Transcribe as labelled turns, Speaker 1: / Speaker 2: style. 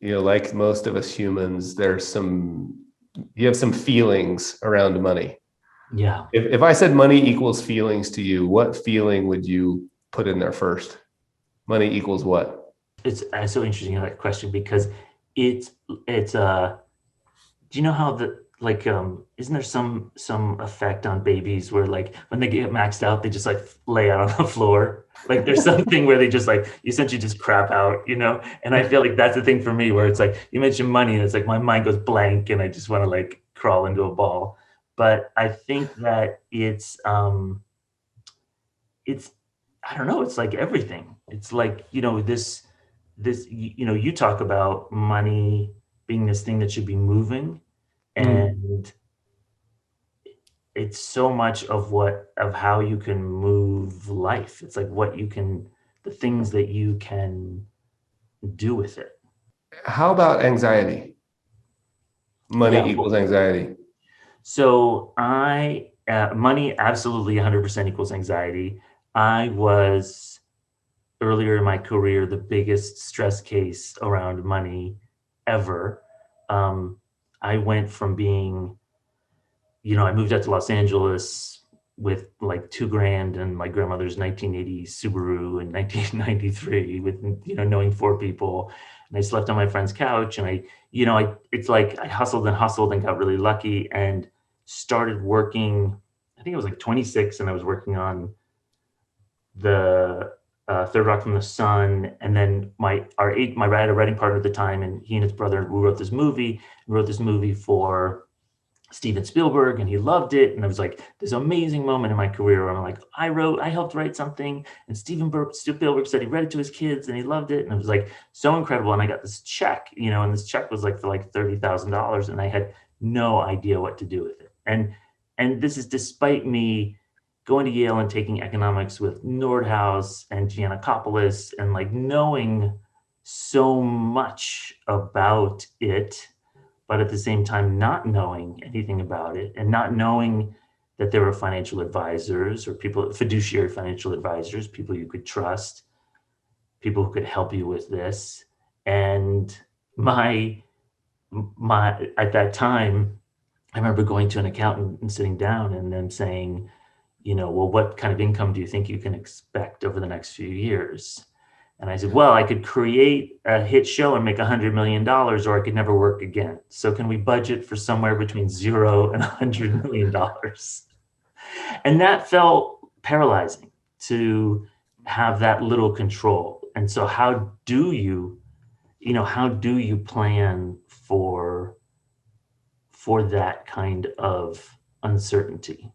Speaker 1: like most of us humans, you have some feelings around money.
Speaker 2: Yeah.
Speaker 1: If I said money equals feelings to you, what feeling would you put in there first? Money equals what?
Speaker 2: It's so interesting that question because it's it's do you know how the like isn't there some effect on babies where like when they get maxed out they just like lay out on the floor? Like there's something where they just like you essentially just crap out, you know? And I feel like that's the thing for me where it's like you mentioned money and it's like my mind goes blank and I just want to like crawl into a ball. But I think that it's I don't know, it's like everything. It's like, you talk about money being this thing that should be moving,
Speaker 1: Mm.
Speaker 2: and it's so much of how you can move life. It's like the things that you can do with it.
Speaker 1: How about anxiety?
Speaker 2: Yeah.
Speaker 1: Money equals anxiety.
Speaker 2: So money absolutely 100% equals anxiety. I was earlier in my career the biggest stress case around money ever. Um, I went from being, I moved out to Los Angeles with like 2 grand and my grandmother's 1980 Subaru in 1993 with, knowing 4 people. And I slept on my friend's couch and it's like I hustled and got really lucky and started working. I think I was like 26 and I was working on the Third Rock from the Sun, and then my I had a writing partner at the time, and he and his brother who wrote this movie. Wrote this movie for Steven Spielberg, and he loved it. And it was like this amazing moment in my career where I'm like, I helped write something, and Spielberg said he read it to his kids, and he loved it, and it was like so incredible. And I got this check, and this check was like for like $30,000, and I had no idea what to do with it. And this is despite me going to Yale and taking economics with Nordhaus and Giannakopoulos and like knowing so much about it, but at the same time not knowing anything about it and not knowing that there were financial advisors or people, fiduciary financial advisors, people you could trust, people who could help you with this. And my my at that time, I remember going to an accountant and sitting down and them saying, well, what kind of income do you think you can expect over the next few years? And I said, well, I could create a hit show and make $100 million, or I could never work again. So can we budget for somewhere between 0 and $100 million? And that felt paralyzing to have that little control. And so how do you plan for that kind of uncertainty?